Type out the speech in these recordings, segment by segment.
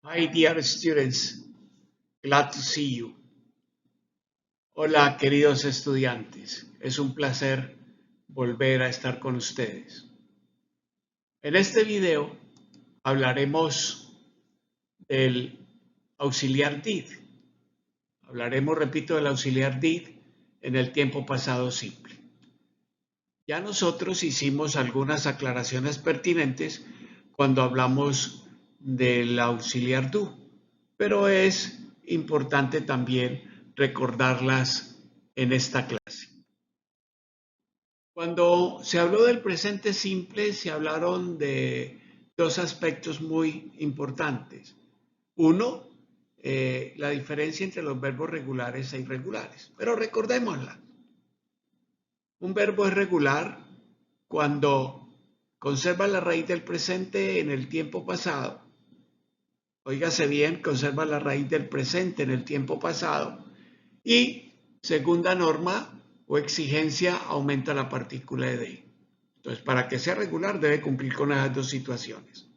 Hi, dear students. Glad to see you. Hola, queridos estudiantes. Es un placer volver a estar con ustedes. En este video hablaremos del auxiliar did. Hablaremos, repito, del auxiliar did en el tiempo pasado simple. Ya nosotros hicimos algunas aclaraciones pertinentes cuando hablamos del auxiliar do, pero es importante también recordarlas en esta clase. Cuando se habló del presente simple, se hablaron de dos aspectos muy importantes. Uno, la diferencia entre los verbos regulares e irregulares, pero recordémosla. Un verbo es regular cuando conserva la raíz del presente en el tiempo pasado. Óigase bien, conserva la raíz del presente en el tiempo pasado. Y segunda norma o exigencia, aumenta la partícula de. Entonces, para que sea regular debe cumplir con esas dos situaciones.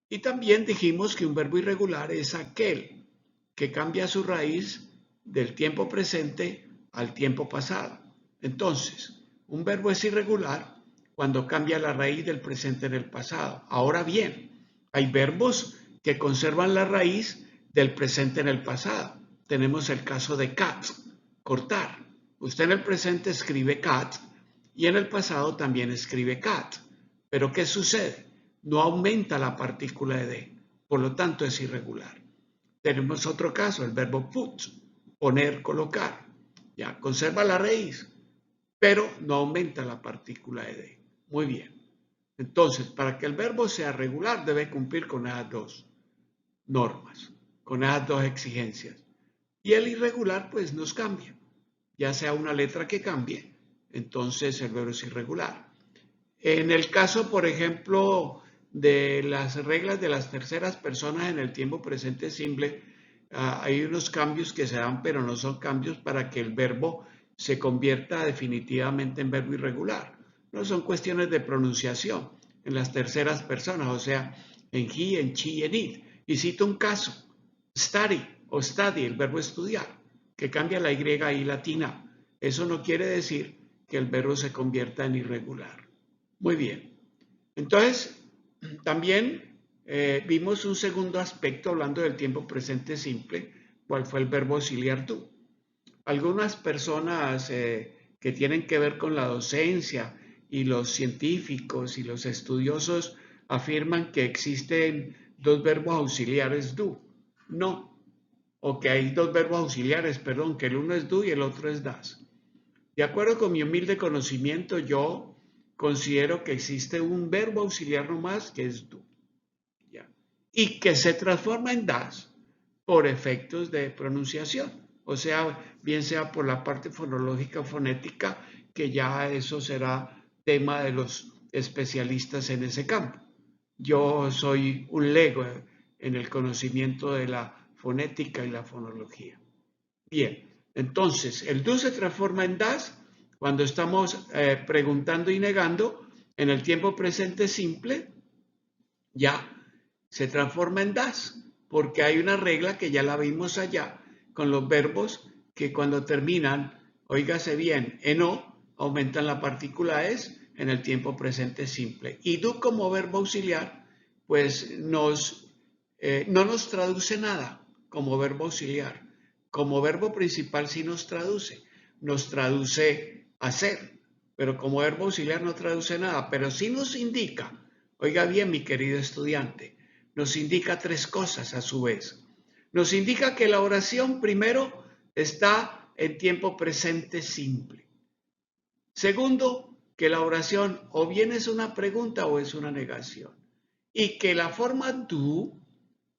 Y también dijimos que un verbo irregular es aquel que cambia su raíz del tiempo presente al tiempo pasado. Entonces, un verbo es irregular cuando cambia la raíz del presente en el pasado. Ahora bien, hay verbos que conservan la raíz del presente en el pasado. Tenemos el caso de cat, cortar. Usted en el presente escribe cat y en el pasado también escribe cat. Pero ¿qué sucede? No aumenta la partícula de, por lo tanto es irregular. Tenemos otro caso, el verbo put, poner, colocar. Ya, conserva la raíz, pero no aumenta la partícula de. Muy bien. Entonces, para que el verbo sea regular, debe cumplir con esas dos normas, con esas dos exigencias. Y el irregular, pues, nos cambia. Ya sea una letra que cambie, entonces el verbo es irregular. En el caso, por ejemplo, de las reglas de las terceras personas en el tiempo presente simple, hay unos cambios que se dan, pero no son cambios para que el verbo se convierta definitivamente en verbo irregular. No son cuestiones de pronunciación en las terceras personas, o sea, en he, en she y en it. Y cito un caso, study o study, el verbo estudiar, que cambia la y latina. Eso no quiere decir que el verbo se convierta en irregular. Muy bien. Entonces, también vimos un segundo aspecto hablando del tiempo presente simple, cuál fue el verbo auxiliar do. Algunas personas que tienen que ver con la docencia y los científicos y los estudiosos afirman que existen dos verbos auxiliares do. No, o que hay dos verbos auxiliares, perdón, que el uno es do y el otro es das. De acuerdo con mi humilde conocimiento, yo considero que existe un verbo auxiliar nomás que es do. ¿Ya? Y que se transforma en das por efectos de pronunciación. O sea, bien sea por la parte fonológica o fonética, que ya eso será tema de los especialistas en ese campo. Yo soy un lego en el conocimiento de la fonética y la fonología. Bien, entonces el do se transforma en das cuando estamos preguntando y negando en el tiempo presente simple, ya se transforma en das, porque hay una regla que ya la vimos allá con los verbos que cuando terminan, óigase bien, en o, aumentan la partícula es en el tiempo presente simple. Y do como verbo auxiliar, pues no nos traduce nada como verbo auxiliar. Como verbo principal sí nos traduce hacer, pero como verbo auxiliar no traduce nada, pero sí nos indica, oiga bien mi querido estudiante, nos indica tres cosas a su vez. Nos indica que la oración primero está en tiempo presente simple. Segundo, que la oración o bien es una pregunta o es una negación. Y que la forma do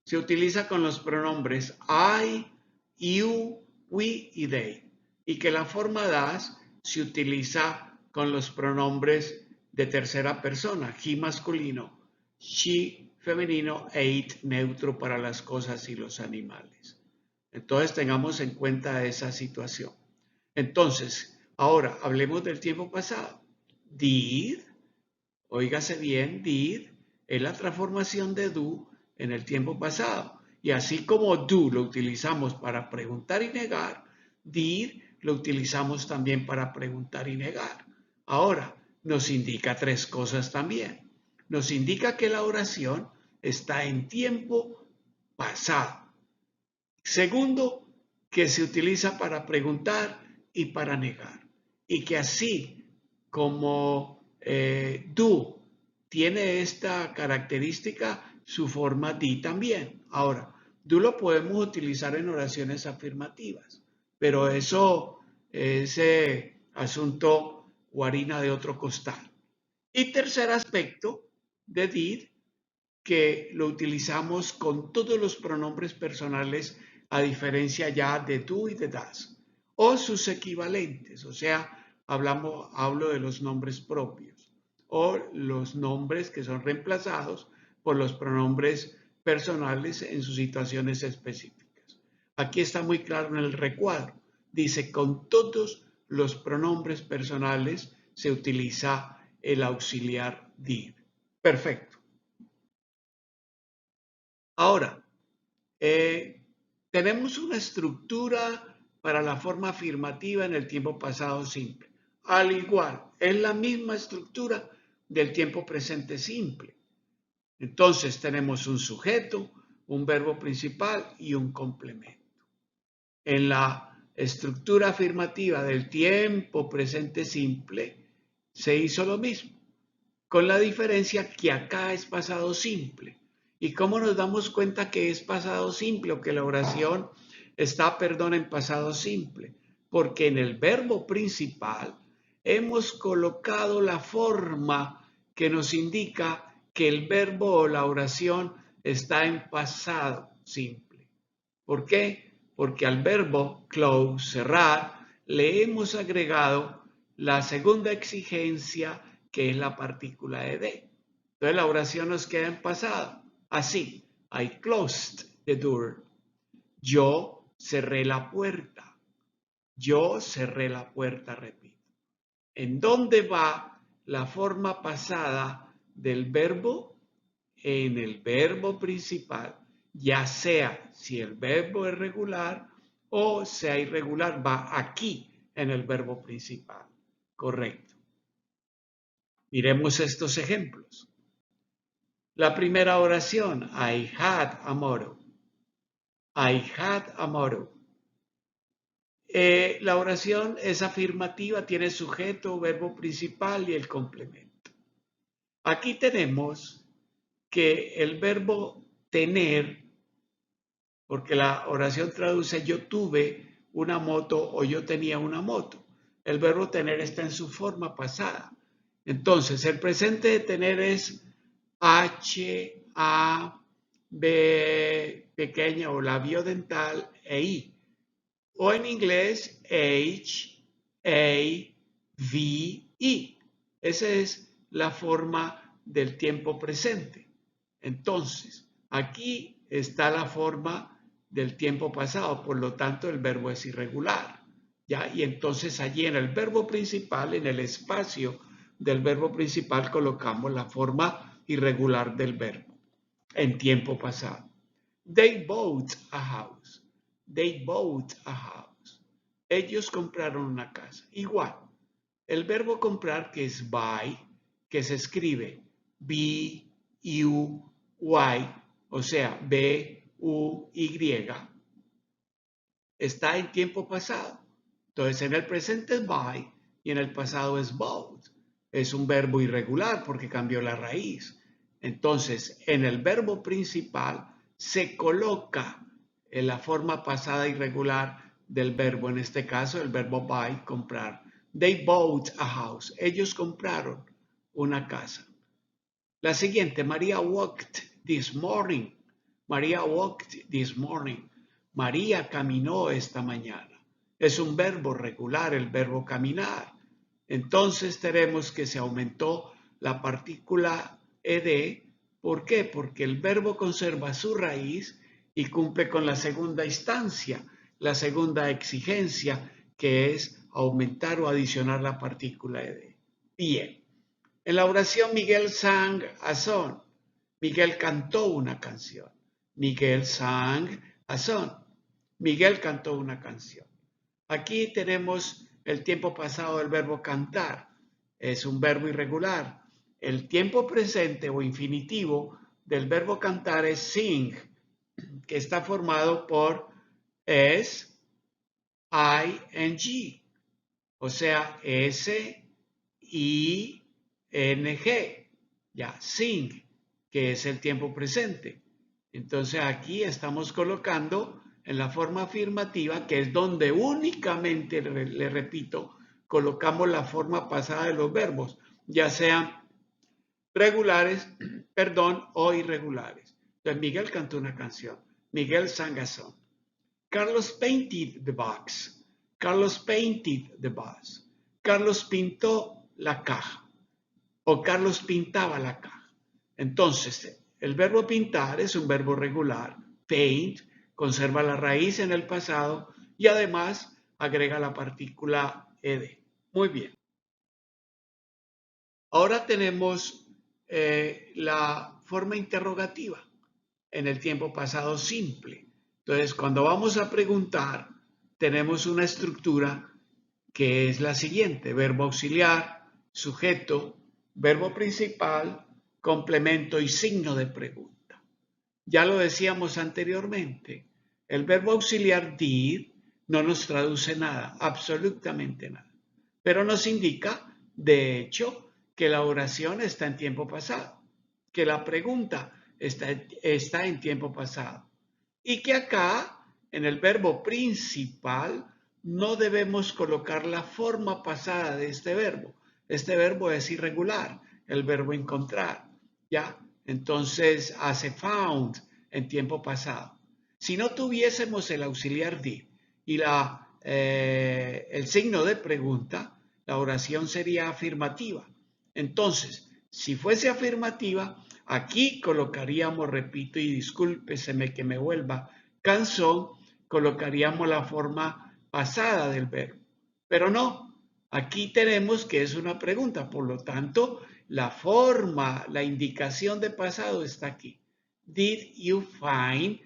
se utiliza con los pronombres I, you, we y they. Y que la forma das se utiliza con los pronombres de tercera persona, he masculino, she femenino e it neutro para las cosas y los animales. Entonces tengamos en cuenta esa situación. Entonces, ahora hablemos del tiempo pasado. Did, óigase bien, did es la transformación de do en el tiempo pasado. Y así como do lo utilizamos para preguntar y negar, did lo utilizamos también para preguntar y negar. Ahora, nos indica tres cosas también. Nos indica que la oración está en tiempo pasado. Segundo, que se utiliza para preguntar y para negar. Y que así como do tiene esta característica, su forma di también. Ahora, do lo podemos utilizar en oraciones afirmativas, pero eso es asunto o harina de otro costal. Y tercer aspecto de did, que lo utilizamos con todos los pronombres personales a diferencia ya de do y de das, o sus equivalentes, o sea, hablo de los nombres propios o los nombres que son reemplazados por los pronombres personales en sus situaciones específicas. Aquí está muy claro en el recuadro. Dice, con todos los pronombres personales se utiliza el auxiliar did. Perfecto. Ahora, tenemos una estructura para la forma afirmativa en el tiempo pasado simple. Al igual, es la misma estructura del tiempo presente simple. Entonces tenemos un sujeto, un verbo principal y un complemento. En la estructura afirmativa del tiempo presente simple se hizo lo mismo, con la diferencia que acá es pasado simple. ¿Y cómo nos damos cuenta que es pasado simple o que la oración está, en pasado simple? Porque en el verbo principal hemos colocado la forma que nos indica que el verbo o la oración está en pasado simple. ¿Por qué? Porque al verbo close, cerrar, le hemos agregado la segunda exigencia, que es la partícula de. Entonces la oración nos queda en pasado. Así, I closed the door. Yo cerré la puerta. Yo cerré la puerta, repito. ¿En dónde va la forma pasada del verbo? En el verbo principal, ya sea si el verbo es regular o sea irregular, va aquí en el verbo principal. Correcto. Miremos estos ejemplos. La primera oración, I had a motto. I had a motto. La oración es afirmativa, tiene sujeto, verbo principal y el complemento. Aquí tenemos que el verbo tener, porque la oración traduce yo tuve una moto o yo tenía una moto. El verbo tener está en su forma pasada. Entonces, el presente de tener es H, A, B pequeña o labio dental e I. O en inglés, H, A, V, E. Esa es la forma del tiempo presente. Entonces, aquí está la forma del tiempo pasado, por lo tanto el verbo es irregular. ¿Ya? Y entonces allí en el verbo principal, en el espacio del verbo principal, colocamos la forma irregular del verbo en tiempo pasado. They bought a house. They bought a house. Ellos compraron una casa. Igual, el verbo comprar, que es buy, que se escribe B-U-Y, o sea, B-U-Y, está en tiempo pasado. Entonces, en el presente es buy y en el pasado es bought. Es un verbo irregular porque cambió la raíz. Entonces, en el verbo principal se coloca en la forma pasada irregular del verbo, en este caso el verbo buy, comprar. They bought a house. Ellos compraron una casa. La siguiente, María walked this morning. María walked this morning. María caminó esta mañana. Es un verbo regular, el verbo caminar. Entonces tenemos que se aumentó la partícula ed. ¿Por qué? Porque el verbo conserva su raíz y cumple con la segunda instancia, la segunda exigencia, que es aumentar o adicionar la partícula ed. Bien. En la oración Miguel sang a song. Miguel cantó una canción. Miguel sang a song. Miguel cantó una canción. Aquí tenemos el tiempo pasado del verbo cantar. Es un verbo irregular. El tiempo presente o infinitivo del verbo cantar es sing, que está formado por S, ing, o sea, S-I-N-G, ya, sing, que es el tiempo presente. Entonces aquí estamos colocando en la forma afirmativa, que es donde únicamente, le repito, colocamos la forma pasada de los verbos, ya sean regulares, perdón, o irregulares. Entonces Miguel cantó una canción. Miguel sang a song. Carlos painted the box. Carlos painted the box. Carlos pintó la caja. O Carlos pintaba la caja. Entonces, el verbo pintar es un verbo regular. Paint conserva la raíz en el pasado y además agrega la partícula ed. Muy bien. Ahora tenemos la forma interrogativa en el tiempo pasado simple. Entonces, cuando vamos a preguntar, tenemos una estructura que es la siguiente: verbo auxiliar, sujeto, verbo principal, complemento y signo de pregunta. Ya lo decíamos anteriormente, el verbo auxiliar did no nos traduce nada, absolutamente nada, pero nos indica, de hecho, que la oración está en tiempo pasado, que la pregunta está en tiempo pasado y que acá, en el verbo principal, no debemos colocar la forma pasada de este verbo. Este verbo es irregular, el verbo encontrar, ¿ya? Entonces hace found en tiempo pasado. Si no tuviésemos el auxiliar did y el signo de pregunta, la oración sería afirmativa. Entonces, si fuese afirmativa, aquí colocaríamos, repito, y discúlpeseme que me vuelva cansón, colocaríamos la forma pasada del verbo. Pero no, aquí tenemos que es una pregunta, por lo tanto, la forma, la indicación de pasado está aquí. Did you find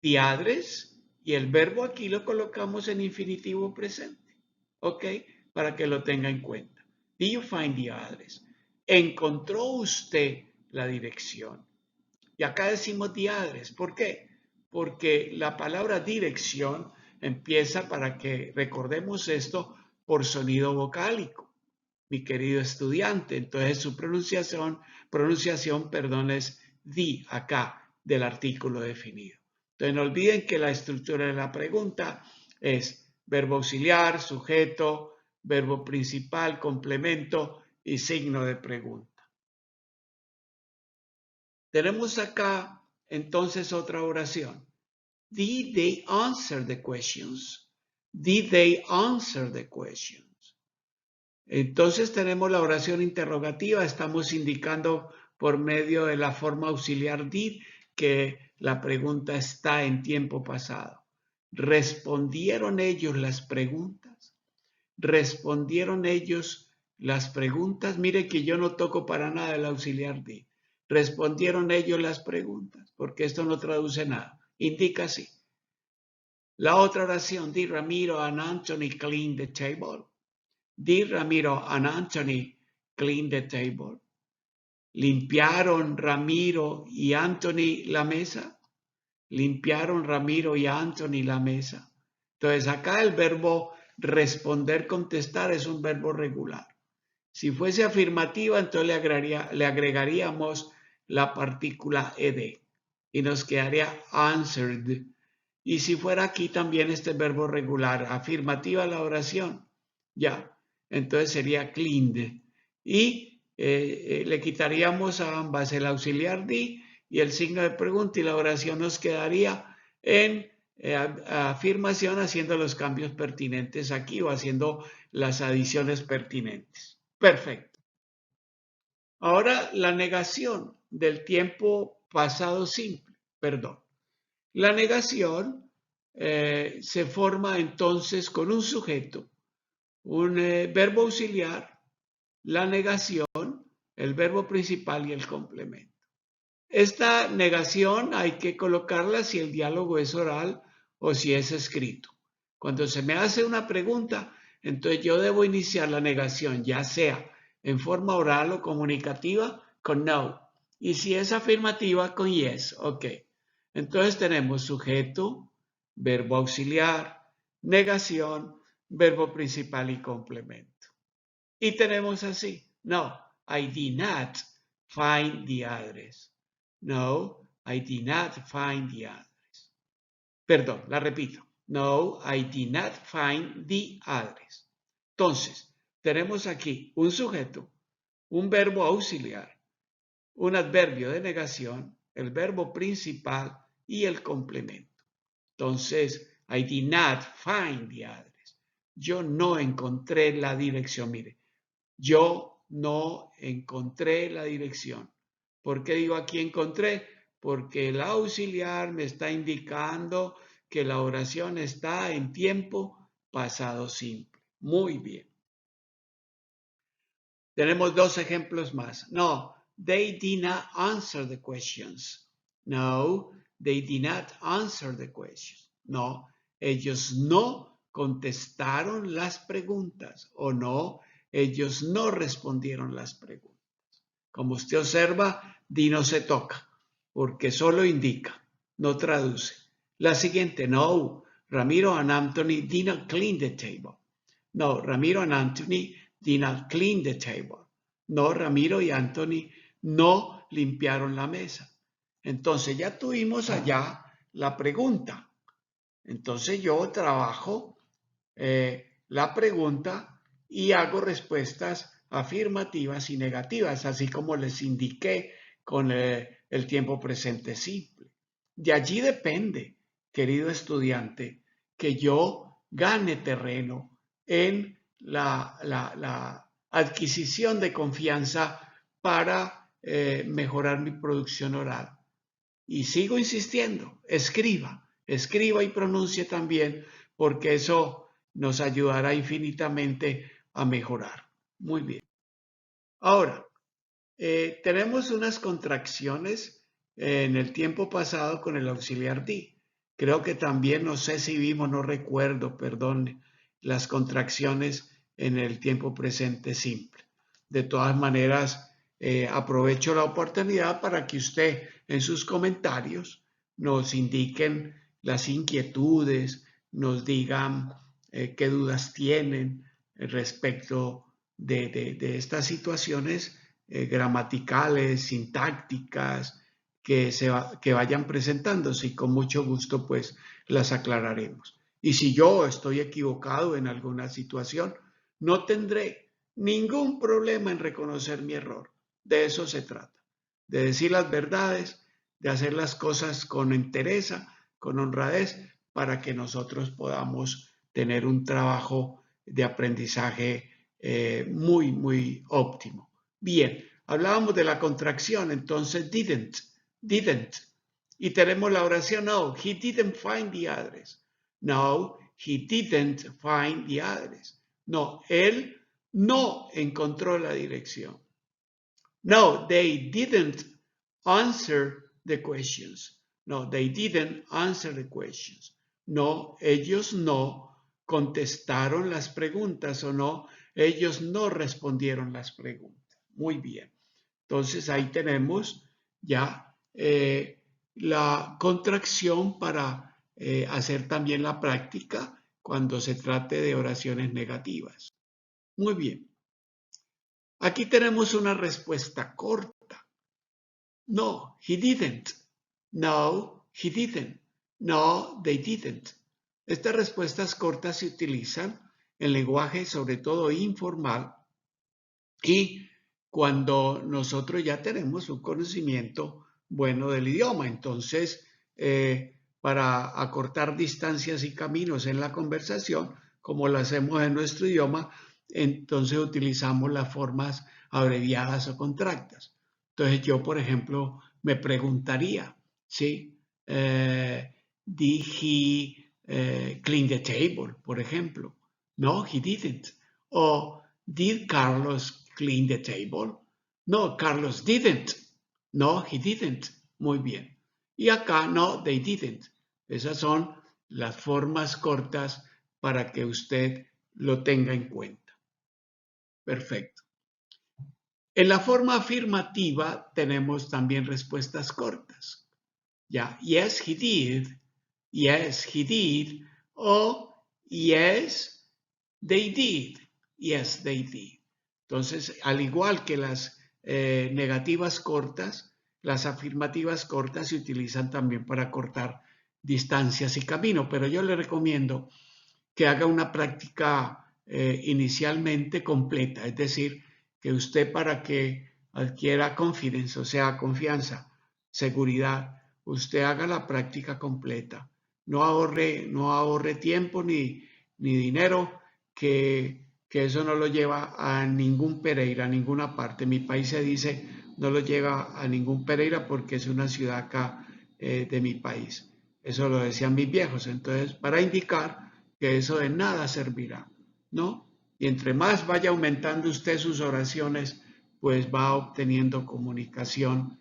the address? Y el verbo aquí lo colocamos en infinitivo presente, ¿ok? Para que lo tenga en cuenta. Did you find the address? ¿Encontró usted la dirección? Y acá decimos the address. ¿Por qué? Porque la palabra dirección empieza, para que recordemos esto, por sonido vocálico, mi querido estudiante. Entonces su pronunciación, es the acá del artículo definido. Entonces no olviden que la estructura de la pregunta es verbo auxiliar, sujeto, verbo principal, complemento y signo de pregunta. Tenemos acá entonces otra oración. Did they answer the questions? Did they answer the questions? Entonces tenemos la oración interrogativa. Estamos indicando por medio de la forma auxiliar did que la pregunta está en tiempo pasado. ¿Respondieron ellos las preguntas? ¿Respondieron ellos las preguntas? Mire que yo no toco para nada el auxiliar did. ¿Respondieron ellos las preguntas? Porque esto no traduce nada. Indica así. La otra oración, did Ramiro and Anthony clean the table? Did Ramiro and Anthony clean the table? ¿Limpiaron Ramiro y Anthony la mesa? ¿Limpiaron Ramiro y Anthony la mesa? Entonces acá el verbo responder, contestar es un verbo regular. Si fuese afirmativa, entonces le agregaríamos la partícula ed y nos quedaría answered. Y si fuera aquí también este verbo regular, afirmativa la oración, ya, entonces sería cleaned. Y le quitaríamos a ambas el auxiliar di y el signo de pregunta y la oración nos quedaría en afirmación, haciendo los cambios pertinentes aquí o haciendo las adiciones pertinentes. Perfecto. Ahora la negación del tiempo pasado simple, perdón. La negación se forma entonces con un sujeto, un verbo auxiliar, la negación, el verbo principal y el complemento. Esta negación hay que colocarla si el diálogo es oral o si es escrito. Cuando se me hace una pregunta, entonces yo debo iniciar la negación, ya sea en forma oral o comunicativa, con no. Y si es afirmativa, con yes. Ok. Entonces tenemos sujeto, verbo auxiliar, negación, verbo principal y complemento. Y tenemos así, no, I did not find the address. No, I did not find the address. Perdón, la repito. No, I did not find the address. Entonces, tenemos aquí un sujeto, un verbo auxiliar, un adverbio de negación, el verbo principal y el complemento. Entonces, I did not find the address. Yo no encontré la dirección. Mire, yo no encontré la dirección. ¿Por qué digo aquí encontré? Porque el auxiliar me está indicando que la oración está en tiempo pasado simple. Muy bien. Tenemos dos ejemplos más. No, they did not answer the questions. No, they did not answer the questions. No, ellos no contestaron las preguntas o no, ellos no respondieron las preguntas. Como usted observa, di no se toca, porque solo indica, no traduce. La siguiente, no, Ramiro and Anthony did not clean the table. No, Ramiro and Anthony did not clean the table. No, Ramiro y Anthony no limpiaron la mesa. Entonces ya tuvimos allá la pregunta. Entonces yo trabajo la pregunta y hago respuestas afirmativas y negativas, así como les indiqué con el tiempo presente simple. De allí depende, querido estudiante, que yo gane terreno en la adquisición de confianza para mejorar mi producción oral. Y sigo insistiendo, escriba y pronuncie también, porque eso nos ayudará infinitamente a mejorar. Muy bien. Ahora, tenemos unas contracciones en el tiempo pasado con el auxiliar di. Creo que también, no sé si vimos, no recuerdo, perdón, las contracciones en el tiempo presente simple. De todas maneras, aprovecho la oportunidad para que usted en sus comentarios nos indiquen las inquietudes, nos digan qué dudas tienen respecto de estas situaciones gramaticales, sintácticas, que vayan presentándose y con mucho gusto pues las aclararemos. Y si yo estoy equivocado en alguna situación, no tendré ningún problema en reconocer mi error. De eso se trata, de decir las verdades, de hacer las cosas con entereza, con honradez, para que nosotros podamos tener un trabajo de aprendizaje muy, muy óptimo. Bien, hablábamos de la contracción, entonces didn't. Y tenemos la oración no, he didn't find the address. No, he didn't find the address. No, él no encontró la dirección. No, they didn't answer the questions. No, they didn't answer the questions. No, ellos no contestaron las preguntas o no, ellos no respondieron las preguntas. Muy bien. Entonces ahí tenemos ya la contracción para hacer también la práctica cuando se trate de oraciones negativas. Muy bien. Aquí tenemos una respuesta corta. No, he didn't. No, he didn't. No, they didn't. Estas respuestas cortas se utilizan en lenguaje sobre todo informal y cuando nosotros ya tenemos un conocimiento bueno del idioma. Entonces, para acortar distancias y caminos en la conversación, como lo hacemos en nuestro idioma, entonces utilizamos las formas abreviadas o contractas. Entonces yo, por ejemplo, me preguntaría, ¿sí? Did he clean the table, por ejemplo? No, he didn't. O did Carlos clean the table? No, Carlos didn't. No, he didn't. Muy bien. Y acá no, they didn't. Esas son las formas cortas para que usted lo tenga en cuenta. Perfecto. En la forma afirmativa tenemos también respuestas cortas. Ya, yes, he did. Yes, he did. O yes, they did. Yes, they did. Entonces, al igual que las negativas cortas, las afirmativas cortas se utilizan también para cortar distancias y camino, pero yo le recomiendo que haga una práctica inicialmente completa, es decir, que usted para que adquiera confidence, o sea, confianza, seguridad, usted haga la práctica completa. No ahorre tiempo ni dinero, que eso no lo lleva a ningún Pereira, a ninguna parte. Mi país se dice no lo lleva a ningún Pereira porque es una ciudad acá de mi país. Eso lo decían mis viejos. Entonces, para indicar que eso de nada servirá, ¿no? Y entre más vaya aumentando usted sus oraciones, pues va obteniendo comunicación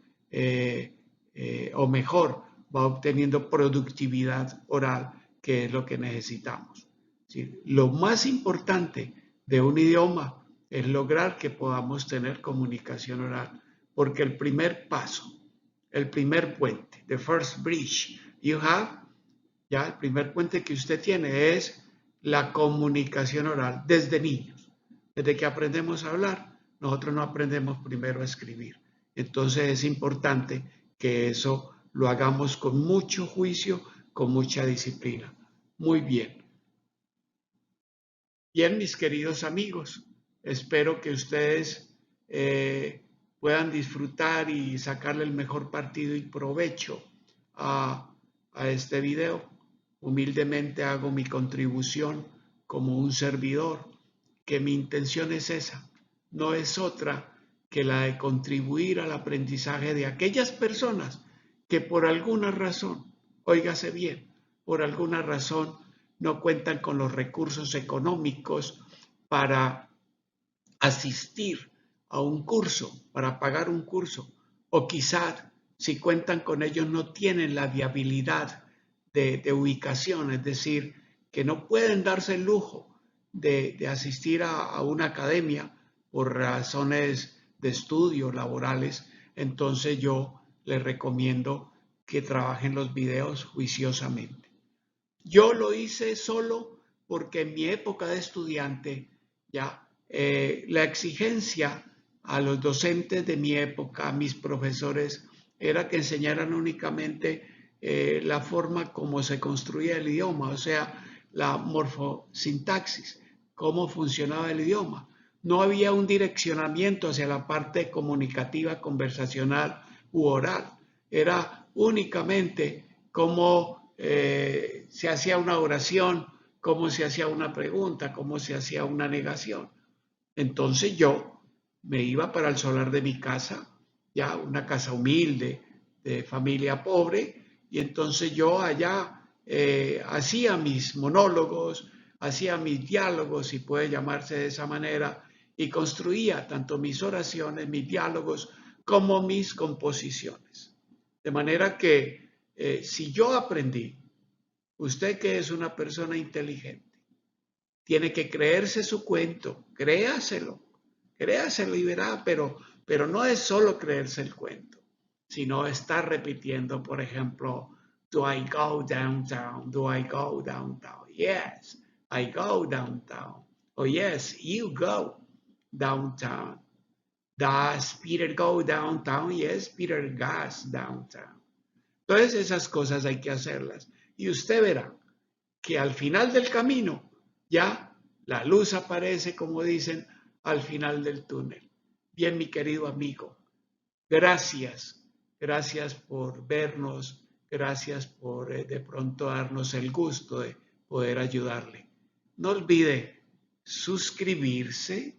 o mejor, va obteniendo productividad oral, que es lo que necesitamos. ¿Sí? Lo más importante de un idioma es lograr que podamos tener comunicación oral, porque el primer paso, el primer puente, the first bridge you have, ya el primer puente que usted tiene es la comunicación oral desde niños. Desde que aprendemos a hablar, nosotros no aprendemos primero a escribir. Entonces es importante que eso lo hagamos con mucho juicio, con mucha disciplina. Muy bien. Bien, mis queridos amigos, espero que ustedes puedan disfrutar y sacarle el mejor partido y provecho a este video. Humildemente hago mi contribución como un servidor, que mi intención es esa, no es otra que la de contribuir al aprendizaje de aquellas personas que por alguna razón, óigase bien, por alguna razón no cuentan con los recursos económicos para asistir a un curso, para pagar un curso, o quizás si cuentan con ellos no tienen la viabilidad de ubicación, es decir, que no pueden darse el lujo de asistir a una academia por razones de estudio laborales. Entonces yo les recomiendo que trabajen los videos juiciosamente. Yo lo hice solo porque en mi época de estudiante, ya la exigencia a los docentes de mi época, a mis profesores, era que enseñaran únicamente la forma como se construía el idioma, o sea, la morfosintaxis, cómo funcionaba el idioma. No había un direccionamiento hacia la parte comunicativa, conversacional u oral. Era únicamente cómo se hacía una oración, cómo se hacía una pregunta, cómo se hacía una negación. Entonces yo me iba para el solar de mi casa, ya una casa humilde, de familia pobre, y entonces yo allá hacía mis monólogos, hacía mis diálogos, si puede llamarse de esa manera, y construía tanto mis oraciones, mis diálogos, como mis composiciones. De manera que si yo aprendí, usted que es una persona inteligente, tiene que creerse su cuento, créaselo y verá, pero no es solo creerse el cuento, sino estar repitiendo, por ejemplo, do I go downtown? Do I go downtown? Yes, I go downtown. Oh, yes, you go downtown. Does Peter go downtown? Yes, Peter goes downtown. Entonces esas cosas hay que hacerlas. Y usted verá que al final del camino ya la luz aparece, como dicen, al final del túnel. Bien, mi querido amigo, gracias por vernos, gracias por de pronto darnos el gusto de poder ayudarle. No olvide suscribirse,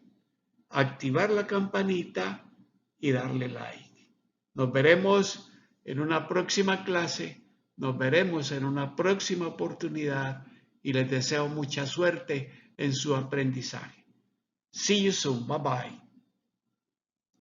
activar la campanita y darle like. Nos veremos en una próxima clase, nos veremos en una próxima oportunidad y les deseo mucha suerte en su aprendizaje. See you soon. Bye bye.